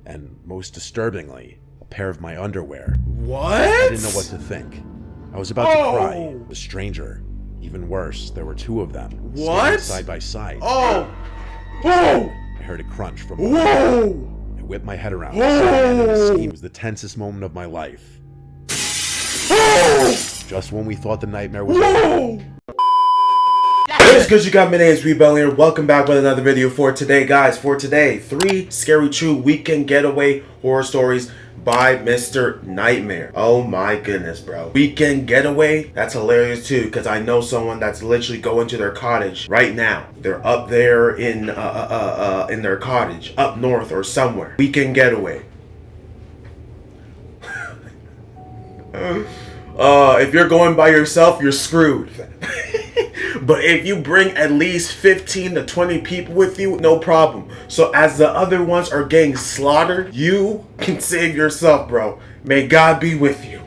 and most disturbingly, a pair of my underwear. What? I didn't know what to think. I was about to cry. The stranger. Even worse, there were two of them. What? Standing side by side. Oh! Whoa! I heard a crunch from Whoa! I whipped my head around. Whoa! This scheme was the tensest moment of my life. Whoa! Just when we thought the nightmare was over. What's good, you got? My name is ReboundLeader. Welcome back with another video for today, guys. For today, 3 scary true weekend getaway horror stories by Mr. Nightmare. Oh my goodness, bro. Weekend getaway? That's hilarious too, because I know someone that's literally going to their cottage right now. They're up there in their cottage, up north or somewhere. Weekend getaway. If you're going by yourself, you're screwed. But if you bring at least 15 to 20 people with you, no problem. So as the other ones are getting slaughtered, you can save yourself, bro. May God be with you.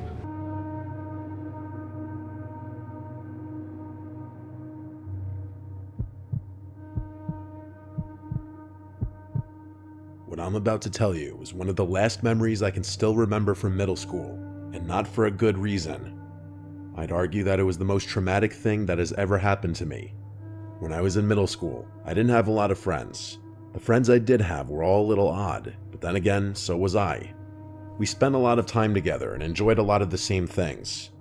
What I'm about to tell you is one of the last memories I can still remember from middle school, and not for a good reason. I'd argue that it was the most traumatic thing that has ever happened to me. When I was in middle school, I didn't have a lot of friends. The friends I did have were all a little odd, but then again, so was I. We spent a lot of time together and enjoyed a lot of the same things.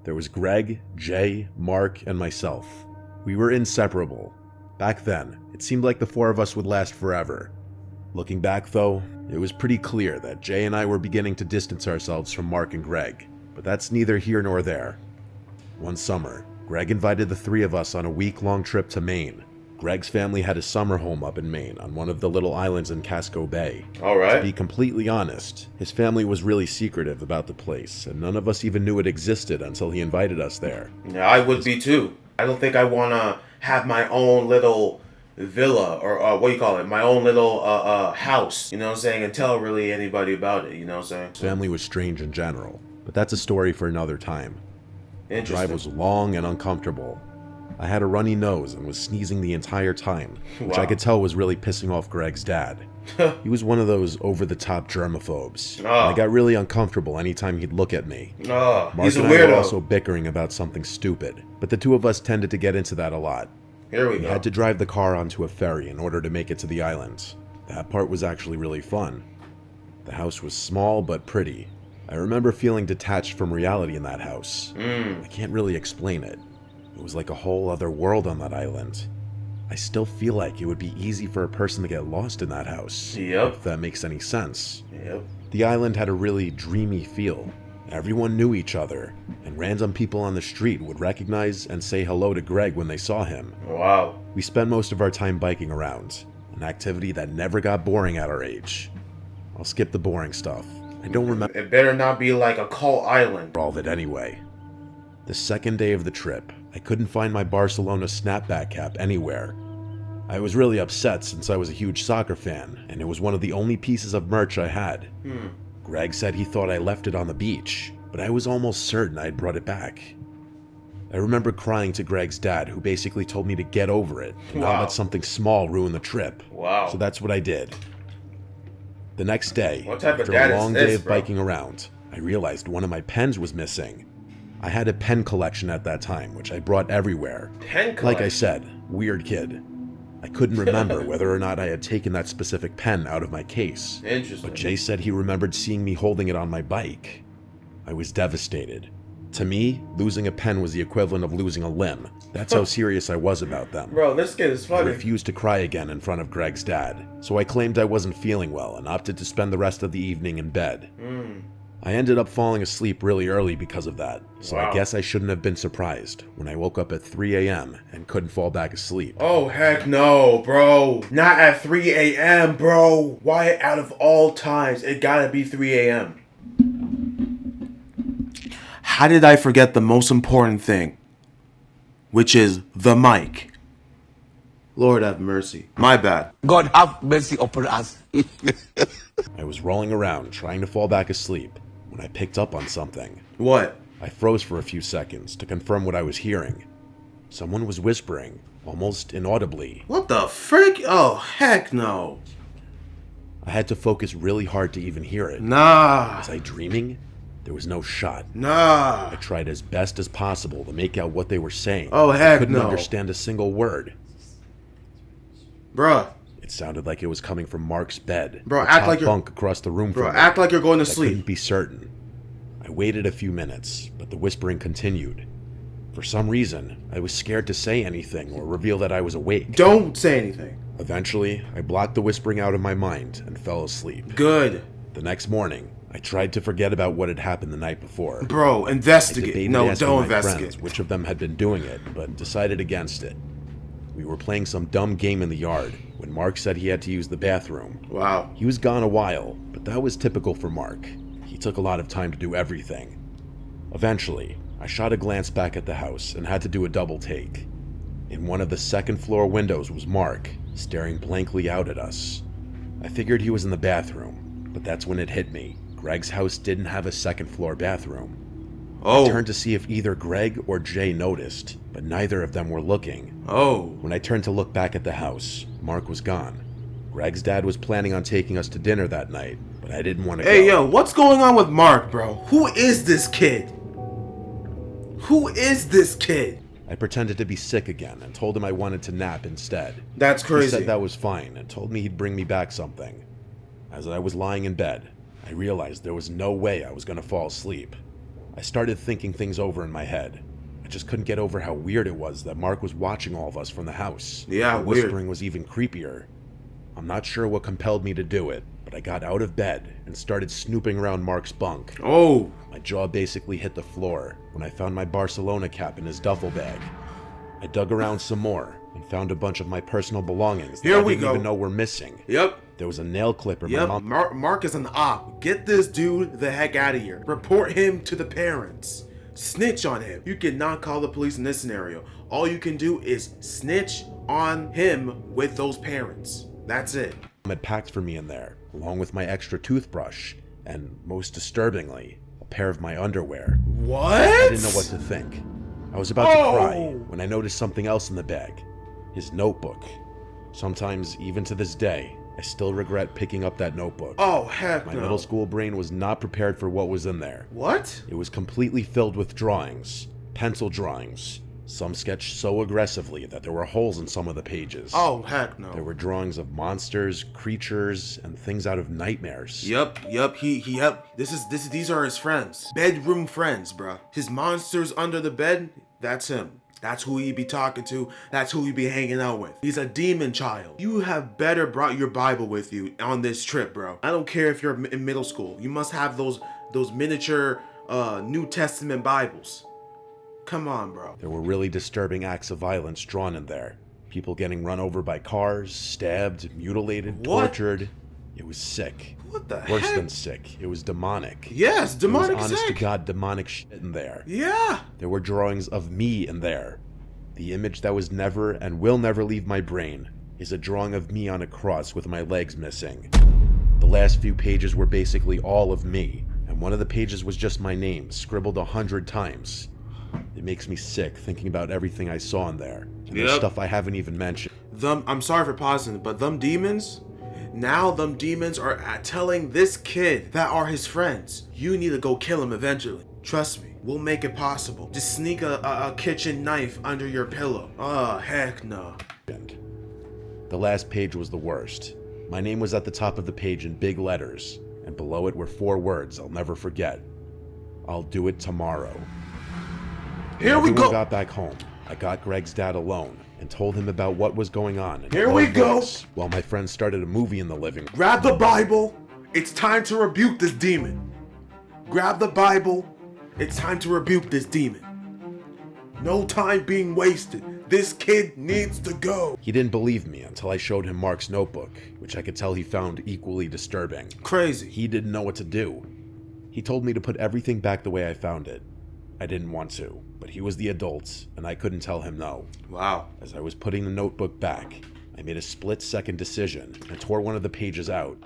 There was Greg, Jay, Mark, and myself. We were inseparable. Back then, it seemed like the four of us would last forever. Looking back though, it was pretty clear that Jay and I were beginning to distance ourselves from Mark and Greg. But that's neither here nor there. One summer, Greg invited the three of us on a week-long trip to Maine. Greg's family had a summer home up in Maine on one of the little islands in Casco Bay. Alright. To be completely honest, his family was really secretive about the place, and none of us even knew it existed until he invited us there. Yeah, I would be too. I don't think I want to have my own little villa or what do you call it? My own little house, you know what I'm saying? And tell really anybody about it, you know what I'm saying? His family was strange in general. But that's a story for another time. The drive was long and uncomfortable. I had a runny nose and was sneezing the entire time, which I could tell was really pissing off Greg's dad. He was one of those over-the-top germaphobes. And I got really uncomfortable anytime he'd look at me. Mark He's a and I weirdo. were also bickering about something stupid, but the two of us tended to get into that a lot. Here we We go. had to drive the car onto a ferry in order to make it to the island. That part was actually really fun. The house was small but pretty. I remember feeling detached from reality in that house. I can't really explain it. It was like a whole other world on that island. I still feel like it would be easy for a person to get lost in that house. Yep. If that makes any sense. Yep. The island had a really dreamy feel. Everyone knew each other, and random people on the street would recognize and say hello to Greg when they saw him. Wow. We spent most of our time biking around, an activity that never got boring at our age. I'll skip the boring stuff. I don't remember It better not be like a cult island. all of it anyway. The second day of the trip, I couldn't find my Barcelona snapback cap anywhere. I was really upset since I was a huge soccer fan, and it was one of the only pieces of merch I had. Greg said he thought I left it on the beach, but I was almost certain I'd brought it back. I remember crying to Greg's dad, who basically told me to get over it and not let something small ruin the trip. Wow. So that's what I did. The next day, What type of after dad a is long this, day of bro? biking around, I realized one of my pens was missing. I had a pen collection at that time, which I brought everywhere. Pen collection? Like I said, weird kid. I couldn't remember whether or not I had taken that specific pen out of my case. Interesting. But Jay said he remembered seeing me holding it on my bike. I was devastated. To me, losing a pen was the equivalent of losing a limb. That's how serious I was about them. Bro, this kid is I funny. refused to cry again in front of Greg's dad, so I claimed I wasn't feeling well and opted to spend the rest of the evening in bed. I ended up falling asleep really early because of that, so I guess I shouldn't have been surprised when I woke up at 3 a.m. and couldn't fall back asleep. Oh, heck no, bro. Not at 3 a.m., bro. Why out of all times, it gotta be 3 a.m.? How did I forget the most important thing? Which is the mic. Lord have mercy. My bad. God have mercy upon us. I was rolling around trying to fall back asleep when I picked up on something. What? I froze for a few seconds to confirm what I was hearing. Someone was whispering, almost inaudibly. What the frick? Oh, heck no. I had to focus really hard to even hear it. Nah. Was I dreaming? There was no shot. Nah. I tried as best as possible to make out what they were saying. Oh, I heck couldn't no. understand a single word. Bruh. It sounded like it was coming from Mark's bed. Bro, the act top like you're... bunk across the room Bro, from me. act like you're going to I sleep. couldn't be certain. I waited a few minutes, but the whispering continued. For some reason, I was scared to say anything or reveal that I was awake. Don't say anything. Eventually, I blocked the whispering out of my mind and fell asleep. Good. The next morning, I tried to forget about what had happened the night before. Bro, I investigate. debated No, asking don't my investigate. friends which of them had been doing it, but decided against it. We were playing some dumb game in the yard when Mark said he had to use the bathroom. Wow. He was gone a while, but that was typical for Mark. He took a lot of time to do everything. Eventually, I shot a glance back at the house and had to do a double take. In one of the second floor windows was Mark, staring blankly out at us. I figured he was in the bathroom, but that's when it hit me. Greg's house didn't have a second floor bathroom. Oh. I turned to see if either Greg or Jay noticed, but neither of them were looking. Oh. When I turned to look back at the house, Mark was gone. Greg's dad was planning on taking us to dinner that night, but I didn't want to go. Hey, yo, what's going on with Mark, bro? Who is this kid? Who is this kid? I pretended to be sick again and told him I wanted to nap instead. That's He crazy. said that was fine and told me he'd bring me back something. As I was lying in bed, I realized there was no way I was going to fall asleep. I started thinking things over in my head. I just couldn't get over how weird it was that Mark was watching all of us from the house. Yeah, the weird. whispering was even creepier. I'm not sure what compelled me to do it, but I got out of bed and started snooping around Mark's bunk. Oh. My jaw basically hit the floor when I found my Barcelona cap in his duffel bag. I dug around some more and found a bunch of my personal belongings that Here I we didn't go. even know were missing. Yep. There was a nail clipper my Yep. mom... Mark is an op. Get this dude the heck out of here. Report him to the parents. Snitch on him. You cannot call the police in this scenario. All you can do is snitch on him with those parents. That's it. had packed for me in there, along with my extra toothbrush, and most disturbingly, a pair of my underwear. What? I didn't know what to think. I was about to cry Oh. when I noticed something else in the bag. His notebook. Sometimes, even to this day, I still regret picking up that notebook. Oh, heck My no. middle school brain was not prepared for what was in there. What? It was completely filled with drawings, pencil drawings, some sketched so aggressively that there were holes in some of the pages. Oh, heck no. There were drawings of monsters, creatures, and things out of nightmares. Yep. These are his friends. Bedroom friends, bruh. His monsters under the bed, that's him. That's who he be talking to. That's who he be hanging out with. He's a demon child. You have better brought your Bible with you on this trip, bro. I don't care if you're in middle school. You must have those miniature New Testament Bibles. Come on, bro. There were really disturbing acts of violence drawn in there. People getting run over by cars, stabbed, mutilated, What? tortured. It was sick. What the Worse heck? than sick. It was demonic. Yes, There was demonic honest to sick. God demonic shit in there. Yeah. There were drawings of me in there. The image that was never and will never leave my brain is a drawing of me on a cross with my legs missing. The last few pages were basically all of me, and one of the pages was just my name, scribbled 100 times. It makes me sick thinking about everything I saw in there. And there's Yep. stuff I haven't even mentioned. I'm sorry for pausing, but them demons are telling this kid that are his friends, you need to go kill him eventually. Trust me, we'll make it possible. Just sneak a kitchen knife under your pillow. Oh, heck no. The last page was the worst. My name was at the top of the page in big letters, and below it were 4 words I'll never forget. I'll do it tomorrow. Here we Everyone go. got back home. I got Greg's dad alone and told him about what was going on. in a Here low we go. voice, while my friends started a movie in the living room. Grab the Bible. It's time to rebuke this demon. Grab the Bible. It's time to rebuke this demon. No time being wasted. This kid needs to go. He didn't believe me until I showed him Mark's notebook, which I could tell he found equally disturbing. Crazy. He didn't know what to do. He told me to put everything back the way I found it. I didn't want to, but he was the adult, and I couldn't tell him no. Wow. As I was putting the notebook back, I made a split-second decision and tore one of the pages out.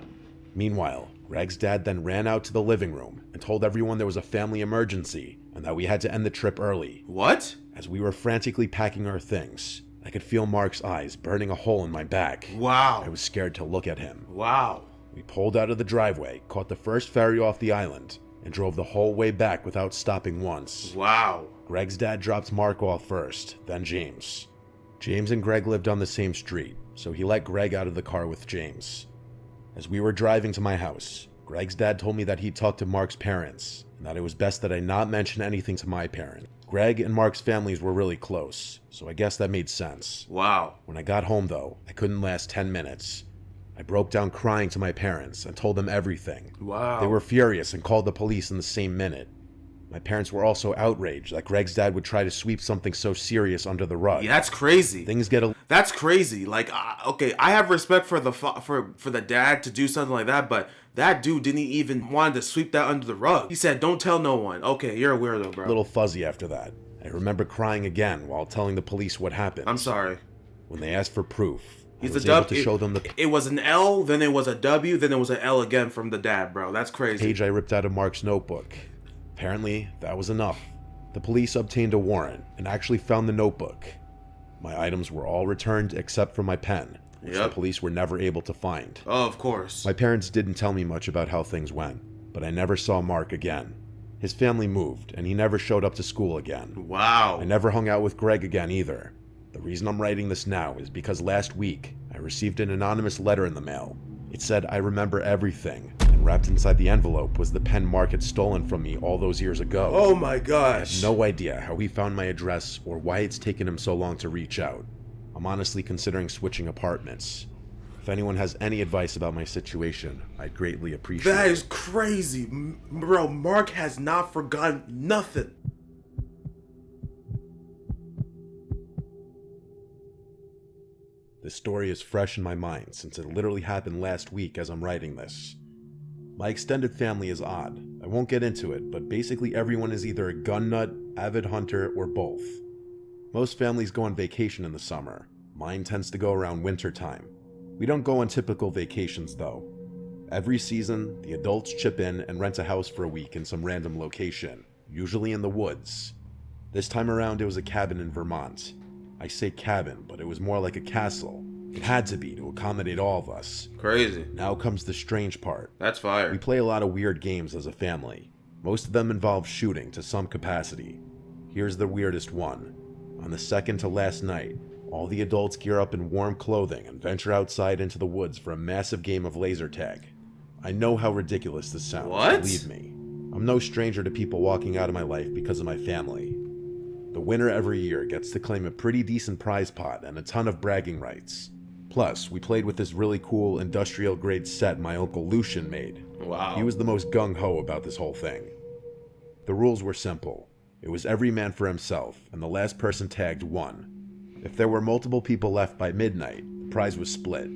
Meanwhile, Greg's dad then ran out to the living room and told everyone there was a family emergency and that we had to end the trip early. What? As we were frantically packing our things, I could feel Mark's eyes burning a hole in my back. Wow. I was scared to look at him. Wow. We pulled out of the driveway, caught the first ferry off the island, and drove the whole way back without stopping once. Wow. Greg's dad dropped Mark off first, then James. James and Greg lived on the same street, so he let Greg out of the car with James. As we were driving to my house, Greg's dad told me that he'd talked to Mark's parents, and that it was best that I not mention anything to my parents. Greg and Mark's families were really close, so I guess that made sense. Wow. When I got home though, I couldn't last 10 minutes. I broke down crying to my parents and told them everything. Wow. They were furious and called the police in the same minute. My parents were also outraged that Greg's dad would try to sweep something so serious under the rug. Yeah, that's crazy. Things get a... That's crazy. Like, okay, I have respect for the dad to do something like that, but that dude didn't even want to sweep that under the rug. He said, "Don't tell no one." Okay, you're a weirdo, bro. little fuzzy after that. I remember crying again while telling the police what happened. I'm sorry. When they asked for proof, I He's was a able W. to show them the It was an L, then it was a W, then it was an L again from the dad, bro. That's crazy. page I ripped out of Mark's notebook. Apparently, that was enough. The police obtained a warrant and actually found the notebook. My items were all returned except for my pen, which the police were never able to find. Oh, of course. My parents didn't tell me much about how things went, but I never saw Mark again. His family moved, and he never showed up to school again. Wow. I never hung out with Greg again either. The reason I'm writing this now is because last week, I received an anonymous letter in the mail. It said, "I remember everything," and wrapped inside the envelope was the pen Mark had stolen from me all those years ago. Oh my I gosh. have no idea how he found my address or why it's taken him so long to reach out. I'm honestly considering switching apartments. If anyone has any advice about my situation, I'd greatly appreciate it. That is crazy. Bro, Mark has not forgotten nothing. This story is fresh in my mind since it literally happened last week as I'm writing this. My extended family is odd. I won't get into it, but basically everyone is either a gun nut, avid hunter, or both. Most families go on vacation in the summer. Mine tends to go around winter time. We don't go on typical vacations though. Every season, the adults chip in and rent a house for a week in some random location, usually in the woods. This time around it was a cabin in Vermont. I say cabin, but it was more like a castle. It had to be to accommodate all of us. Crazy. Now comes the strange part. That's fire. We play a lot of weird games as a family. Most of them involve shooting to some capacity. Here's the weirdest one. On the second to last night, all the adults gear up in warm clothing and venture outside into the woods for a massive game of laser tag. I know how ridiculous this sounds. What? Believe me. I'm no stranger to people walking out of my life because of my family. The winner every year gets to claim a pretty decent prize pot and a ton of bragging rights. Plus, we played with this really cool industrial grade set my uncle Lucian made. Wow. He was the most gung-ho about this whole thing. The rules were simple. It was every man for himself, and the last person tagged won. If there were multiple people left by midnight, the prize was split.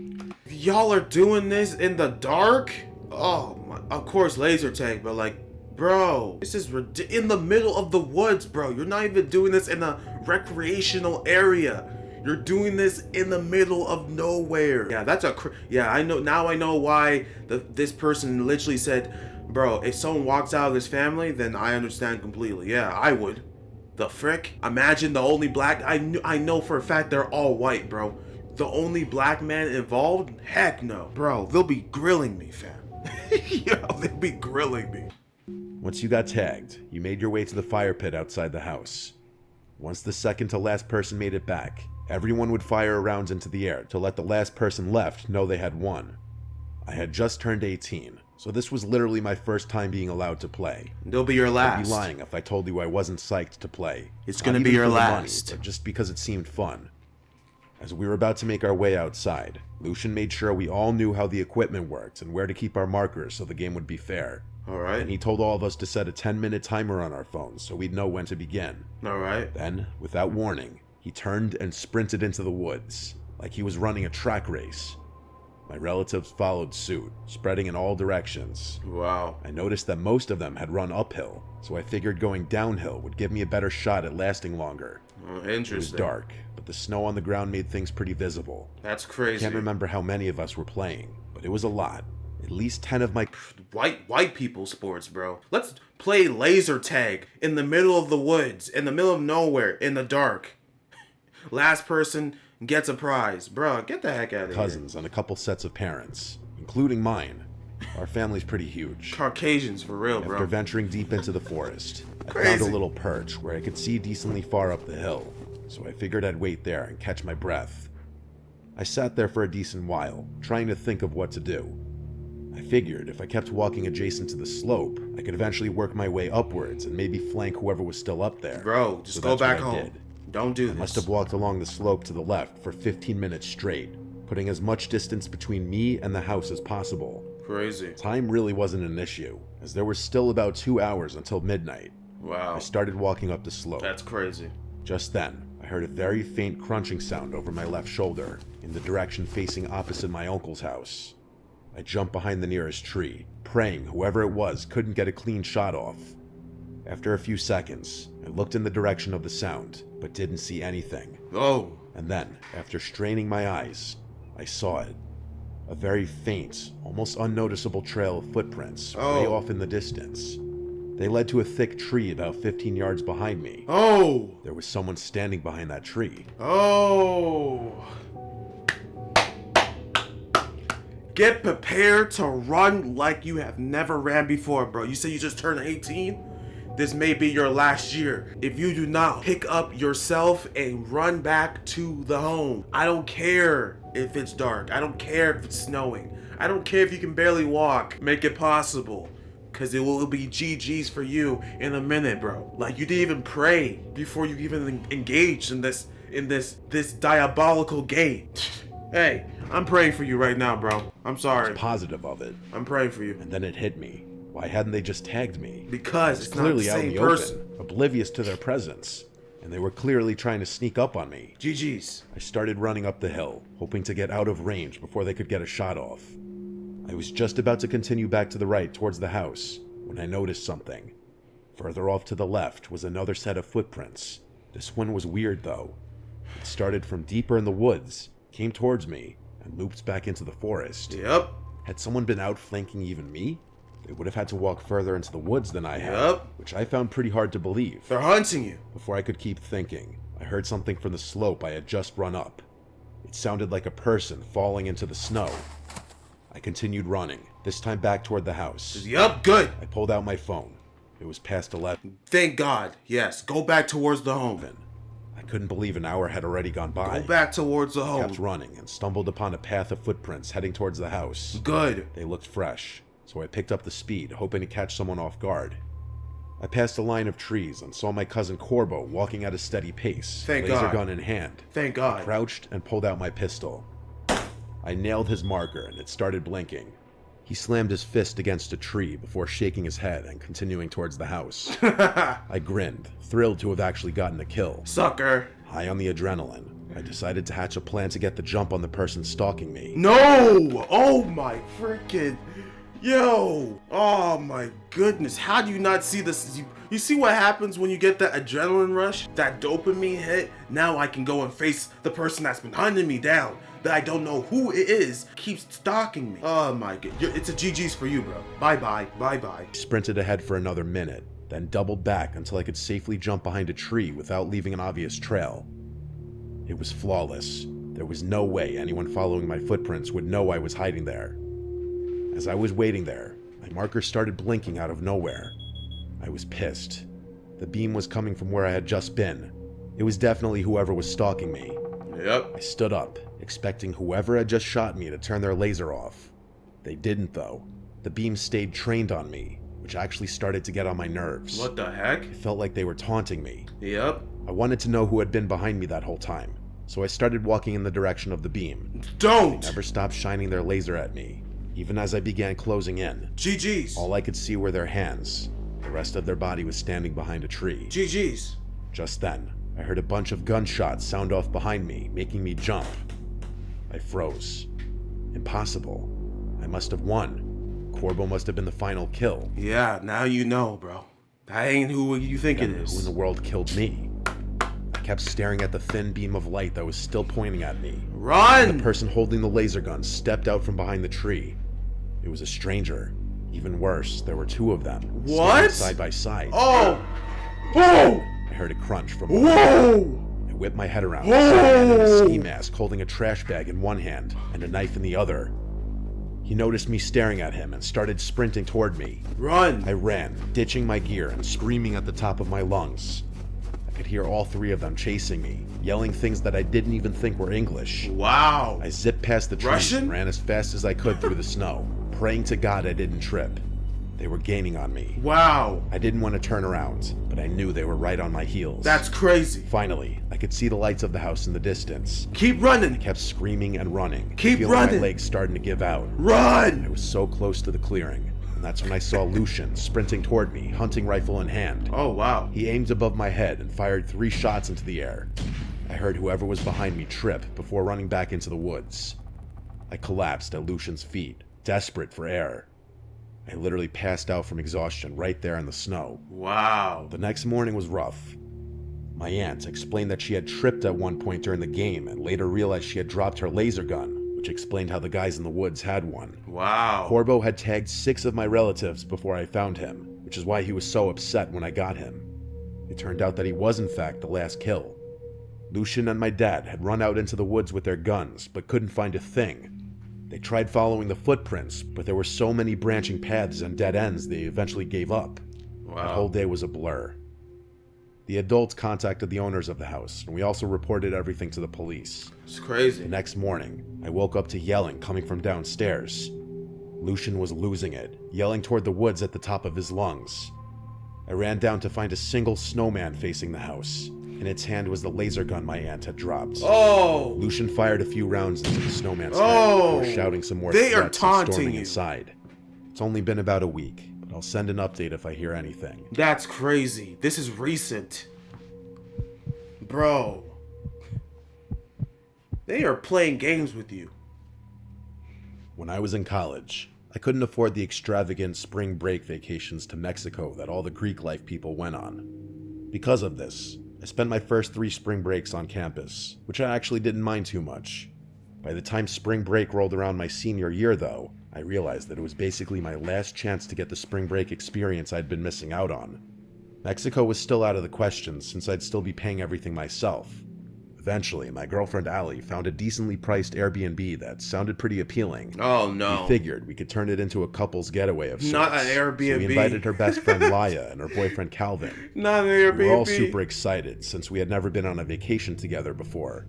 Y'all are doing this in the dark? Oh my, of course laser tag, but like, bro, this is in the middle of the woods, bro. You're not even doing this in a recreational area. You're doing this in the middle of nowhere. Yeah, that's yeah, I know now. I know why this person literally said, bro, if someone walks out of this family, then I understand completely. Yeah, I would. The frick? Imagine the only black, I know for a fact they're all white, bro. The only black man involved? Heck no. Bro, they'll be grilling me, fam. Yo, they'll be grilling me. Once you got tagged, you made your way to the fire pit outside the house. Once the second to last person made it back, everyone would fire rounds into the air to let the last person left know they had won. I had just turned 18, so this was literally my first time being allowed to play. They'll be your last. I'd be lying if I told you I wasn't psyched to play. It's Not gonna be even your for the last. money, but just because it seemed fun. As we were about to make our way outside, Lucian made sure we all knew how the equipment worked and where to keep our markers so the game would be fair. Alright. And he told all of us to set a 10-minute timer on our phones so we'd know when to begin. Alright. Then, without warning, he turned and sprinted into the woods, like he was running a track race. My relatives followed suit, spreading in all directions. Wow. I noticed that most of them had run uphill, so I figured going downhill would give me a better shot at lasting longer. Oh, It was interesting. dark, but the snow on the ground made things pretty visible. That's I crazy. can't remember how many of us were playing, but it was a lot. At least 10 of my... White people sports, bro. Let's play laser tag in the middle of the woods, in the middle of nowhere, in the dark. Last person gets a prize. Bro, get the heck out of here. cousins and a couple sets of parents, including mine, Our family's pretty huge. Caucasians, for real, After bro. venturing deep into the forest, I found Crazy. a little perch where I could see decently far up the hill, so I figured I'd wait there and catch my breath. I sat there for a decent while, trying to think of what to do. I figured if I kept walking adjacent to the slope, I could eventually work my way upwards and maybe flank whoever was still up there. Bro, just So go that's what back I home. did. Don't do I this. must have walked along the slope to the left for 15 minutes straight, putting as much distance between me and the house as possible. Crazy. Time really wasn't an issue, as there were still about 2 hours until midnight. Wow. I started walking up the slope. That's crazy. Just then, I heard a very faint crunching sound over my left shoulder, in the direction facing opposite my uncle's house. I jumped behind the nearest tree, praying whoever it was couldn't get a clean shot off. After a few seconds, I looked in the direction of the sound, but didn't see anything. Oh. And then, after straining my eyes, I saw it. A very faint, almost unnoticeable trail of footprints way off in the distance. They led to a thick tree about 15 yards behind me. Oh. There was someone standing behind that tree. Oh. Get prepared to run like you have never ran before, bro. You say you just turned 18? This may be your last year. If you do not pick up yourself and run back to the home. I don't care if it's dark. I don't care if it's snowing. I don't care if you can barely walk. Make it possible. Cause it will be GG's for you in a minute, bro. Like you didn't even pray before you even engaged in this diabolical game. Hey, I'm praying for you right now, bro. I'm sorry. Positive of it. I'm praying for you. And then it hit me. Why hadn't they just tagged me? Because it's not the Clearly out in same the person. open, oblivious to their presence. And they were clearly trying to sneak up on me. GG's. I started running up the hill, hoping to get out of range before they could get a shot off. I was just about to continue back to the right towards the house when I noticed something. Further off to the left was another set of footprints. This one was weird though. It started from deeper in the woods, came towards me, and looped back into the forest. Yep. Had someone been out flanking even me? They would have had to walk further into the woods than I had, Yep. which I found pretty hard to believe. They're hunting you. Before I could keep thinking, I heard something from the slope I had just run up. It sounded like a person falling into the snow. I continued running, this time back toward the house. Yep, good. I pulled out my phone. It was past 11. Thank God. Yes, go back towards the home. I couldn't believe an hour had already gone by. Go back towards the I kept home. running and stumbled upon a path of footprints heading towards the house. Good. They looked fresh, so I picked up the speed, hoping to catch someone off guard. I passed a line of trees and saw my cousin Corbo walking at a steady pace, Thank laser God. gun in hand. Thank God. Crouched and pulled out my pistol. I nailed his marker and it started blinking. He slammed his fist against a tree before shaking his head and continuing towards the house. I grinned, thrilled to have actually gotten a kill. Sucker. High on the adrenaline, I decided to hatch a plan to get the jump on the person stalking me. No! Oh my freaking... Yo! Oh my goodness. How do you not see this? You see what happens when you get that adrenaline rush? That dopamine hit? Now I can go and face the person that's been hunting me down. That I don't know who it is. Keeps stalking me. Oh my god. It's a GG's for you, bro. Bye-bye. Bye-bye. I sprinted ahead for another minute, then doubled back until I could safely jump behind a tree without leaving an obvious trail. It was flawless. There was no way anyone following my footprints would know I was hiding there. As I was waiting there, my marker started blinking out of nowhere. I was pissed. The beam was coming from where I had just been. It was definitely whoever was stalking me. Yep. I stood up, expecting whoever had just shot me to turn their laser off. They didn't though. The beam stayed trained on me, which actually started to get on my nerves. What the heck? It felt like they were taunting me. Yep. I wanted to know who had been behind me that whole time, so I started walking in the direction of the beam. Don't! They never stopped shining their laser at me, even as I began closing in. GG's. All I could see were their hands. The rest of their body was standing behind a tree. GG's. Just then, I heard a bunch of gunshots sound off behind me, making me jump. I froze. Impossible. I must have won. Corbo must have been the final kill. Yeah, now you know, bro. That ain't who you think it Then who in is. the world killed me? I kept staring at the thin beam of light that was still pointing at me. Run! The person holding the laser gun stepped out from behind the tree. It was a stranger. Even worse, there were two of them. What? Standing side by side. Oh! Oh! I heard a crunch from behind. Whoa! I whipped my head around. Whoa! Saw a man in a ski mask holding a trash bag in one hand and a knife in the other. He noticed me staring at him and started sprinting toward me. Run! I ran, ditching my gear and screaming at the top of my lungs. I could hear all three of them chasing me, yelling things that I didn't even think were English. Wow. I zipped past the trees Russian? and ran as fast as I could through the snow, praying to God I didn't trip. They were gaining on me. Wow. I didn't want to turn around, but I knew they were right on my heels. That's crazy. Finally, I could see the lights of the house in the distance. Keep running. I kept screaming and running, Keep feeling running. my legs starting to give out. I Run! was so close to the clearing, and that's when I saw Lucian sprinting toward me, hunting rifle in hand. Oh, wow. He aimed above my head and fired 3 shots into the air. I heard whoever was behind me trip before running back into the woods. I collapsed at Lucian's feet, desperate for air. I literally passed out from exhaustion right there in the snow. Wow. The next morning was rough. My aunt explained that she had tripped at one point during the game and later realized she had dropped her laser gun, which explained how the guys in the woods had one. Wow. Corbo had tagged 6 of my relatives before I found him, which is why he was so upset when I got him. It turned out that he was in fact the last kill. Lucian and my dad had run out into the woods with their guns, but couldn't find a thing. They tried following the footprints, but there were so many branching paths and dead ends they eventually gave up. Wow. The whole day was a blur. The adults contacted the owners of the house, and we also reported everything to the police. It's The crazy. next morning, I woke up to yelling coming from downstairs. Lucian was losing it, yelling toward the woods at the top of his lungs. I ran down to find a single snowman facing the house. In its hand was the laser gun my aunt had dropped. Oh! Lucian fired a few rounds into the snowman's Oh! head before shouting some more They are threats and taunting storming you. inside. It's only been about a week, but I'll send an update if I hear anything. That's crazy. This is recent. Bro. They are playing games with you. When I was in college, I couldn't afford the extravagant spring break vacations to Mexico that all the Greek life people went on. Because of this, I spent my first 3 spring breaks on campus, which I actually didn't mind too much. By the time spring break rolled around my senior year, though, I realized that it was basically my last chance to get the spring break experience I'd been missing out on. Mexico was still out of the question since I'd still be paying everything myself. Eventually, my girlfriend Allie found a decently priced Airbnb that sounded pretty appealing. Oh, no. We figured we could turn it into a couple's getaway of sorts. Not an So Airbnb. we invited her best friend Laya and her boyfriend Calvin. Not an Airbnb. We were all super excited since we had never been on a vacation together before.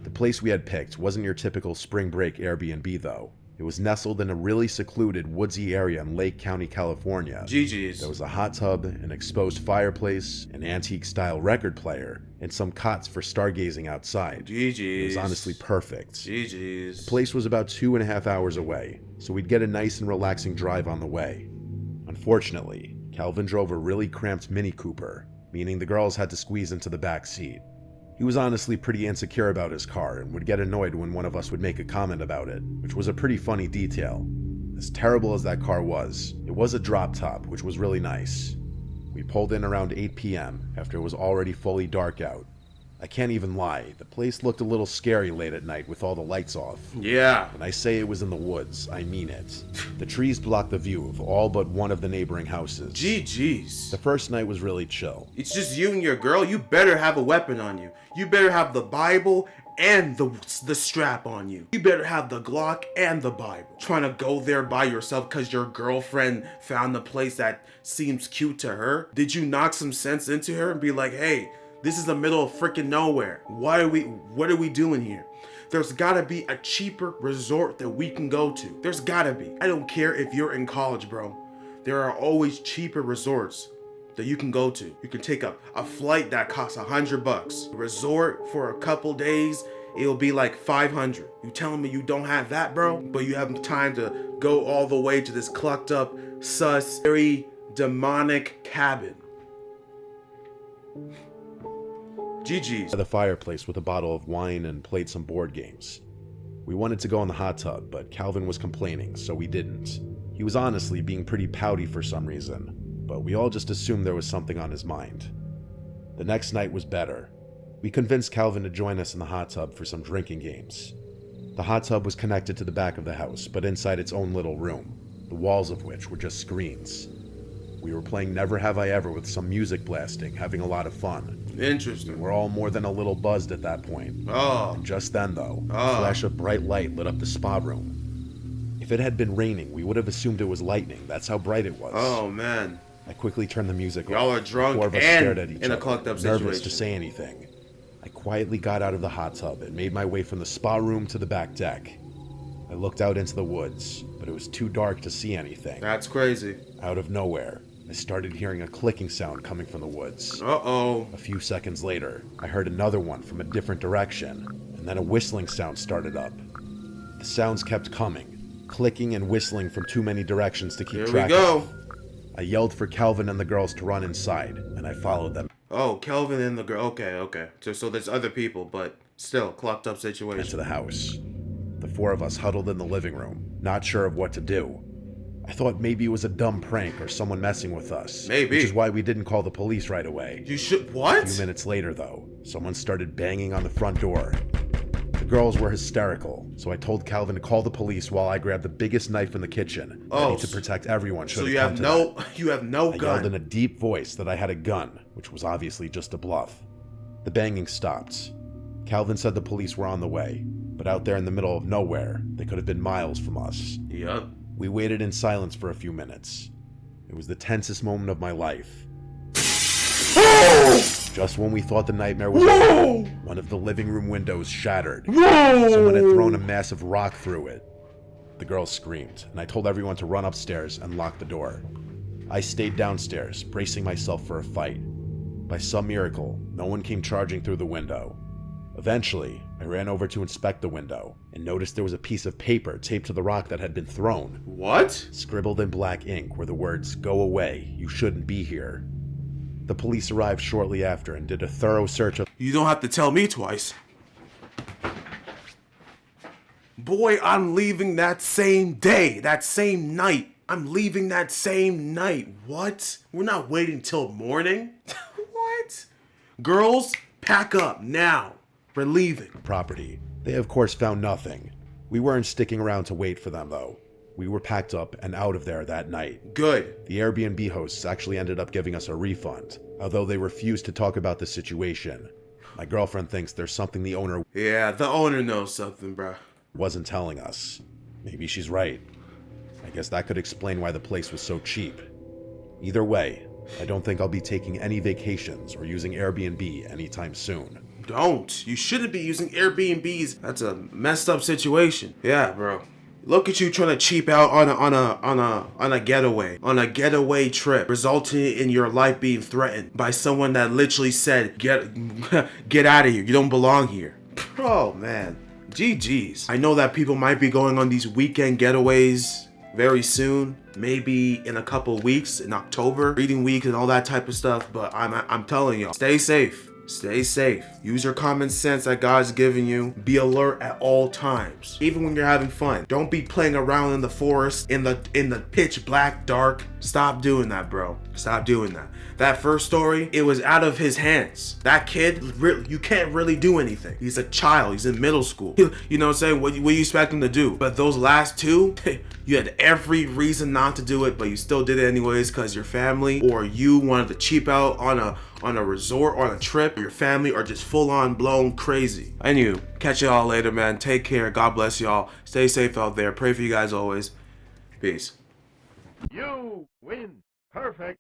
The place we had picked wasn't your typical spring break Airbnb though. It was nestled in a really secluded woodsy area in Lake County, California. GG's. There was a hot tub, an exposed fireplace, an antique-style record player, and some cots for stargazing outside. GG's. It was honestly perfect. GG's. The place was about 2.5 hours away, so we'd get a nice and relaxing drive on the way. Unfortunately, Calvin drove a really cramped Mini Cooper, meaning the girls had to squeeze into the back seat. He was honestly pretty insecure about his car and would get annoyed when one of us would make a comment about it, which was a pretty funny detail. As terrible as that car was, it was a drop top, which was really nice. We pulled in around 8 p.m. after it was already fully dark out. I can't even lie, the place looked a little scary late at night with all the lights off. Yeah. When I say it was in the woods, I mean it. The trees blocked the view of all but one of the neighboring houses. GG's. The first night was really chill. It's just you and your girl. You better have a weapon on you. You better have the Bible and the strap on you. You better have the Glock and the Bible. Trying to go there by yourself because your girlfriend found a place that seems cute to her. Did you knock some sense into her and be like, hey, this is the middle of freaking nowhere. What are we doing here? There's gotta be a cheaper resort that we can go to. There's gotta be. I don't care if you're in college, bro. There are always cheaper resorts that you can go to. You can take a flight that costs $100. A resort for a couple days, it'll be like 500. You telling me you don't have that, bro? But you have time to go all the way to this clucked up, sus, very demonic cabin. GG's. By the fireplace with a bottle of wine and played some board games. We wanted to go in the hot tub, but Calvin was complaining, so we didn't. He was honestly being pretty pouty for some reason, but we all just assumed there was something on his mind. The next night was better. We convinced Calvin to join us in the hot tub for some drinking games. The hot tub was connected to the back of the house, but inside its own little room, the walls of which were just screens. We were playing Never Have I Ever with some music blasting, having a lot of fun. Interesting. We're all more than a little buzzed at that point. Oh. Just then, though, a flash of bright light lit up the spa room. If If it had been raining, we would have assumed it was lightning. That's how bright it was. Oh, man. I quickly turned the music off. Y'all are drunk The four of us and stared at each in a other, clucked up nervous situation. to say anything. I quietly got out of the hot tub and made my way from the spa room to the back deck. I looked out into the woods, but it was too dark to see anything. That's crazy. Out of nowhere, I started hearing a clicking sound coming from the woods. Uh-oh. A few seconds later, I heard another one from a different direction, and then a whistling sound started up. The sounds kept coming, clicking and whistling from too many directions to keep Here we track go. of. I yelled for Calvin and the girls to run inside, and I followed them Oh, Kelvin and the girl. Okay. So there's other people, but still, clucked up into situation. the house. The four of us huddled in the living room, not sure of what to do. I thought maybe it was a dumb prank or someone messing with us. Maybe. Which is why we didn't call the police right away. You should. A What? few minutes later, though, someone started banging on the front door. The girls were hysterical, so I told Calvin to call the police while I grabbed the biggest knife in the kitchen, ready to protect everyone should So it you come have to no, that. you have no I yelled in gun. a deep voice that I had a gun, which was obviously just a bluff. The banging stopped. Calvin said the police were on the way, but out there in the middle of nowhere, they could have been miles from us. Yup. We waited in silence for a few minutes. It was the tensest moment of my life. Just when we thought the nightmare was over, one of the living room windows shattered. Someone had thrown a massive rock through it. The girls screamed, and I told everyone to run upstairs and lock the door. I stayed downstairs, bracing myself for a fight. By some miracle, no one came charging through the window. Eventually, I ran over to inspect the window and noticed there was a piece of paper taped to the rock that had been thrown. What? Scribbled in black ink were the words, "Go away, you shouldn't be here." The police arrived shortly after and did a thorough search of You don't have to tell me twice. Boy, I'm leaving that same day, that same night. I'm leaving that same night. What? We're not waiting till morning? What? Girls, pack up now. We're leaving. property. They of course found nothing. We weren't sticking around to wait for them though. We were packed up and out of there that night. Good. The Airbnb hosts actually ended up giving us a refund, although they refused to talk about the situation. My girlfriend thinks there's something the owner Yeah, the owner knows something, bruh. wasn't telling us. Maybe she's right. I guess that could explain why the place was so cheap. Either way, I don't think I'll be taking any vacations or using Airbnb anytime soon. Don't. You shouldn't be using Airbnbs. That's a messed up situation. Yeah, bro. Look at you trying to cheap out on a getaway trip, resulting in your life being threatened by someone that literally said, get out of here. You don't belong here. Oh man. GG's. I know that people might be going on these weekend getaways very soon, maybe in a couple of weeks, in October, reading week and all that type of stuff, but I'm telling y'all, stay safe. Stay safe. Use your common sense that God's given you. Be alert at all times, even when you're having fun. Don't be playing around in the forest in the pitch black dark. Stop doing that, bro. Stop doing that. That first story, it was out of his hands. That kid, you can't really do anything. He's a child. He's in middle school. You know what I'm saying? What do you expect him to do? But those last two, you had every reason not to do it, but you still did it anyways because your family or you wanted to cheap out on a resort or on a trip. Your family are just full on blown crazy. Anywho, catch y'all later, man. Take care. God bless y'all. Stay safe out there. Pray for you guys always. Peace. You win. Perfect.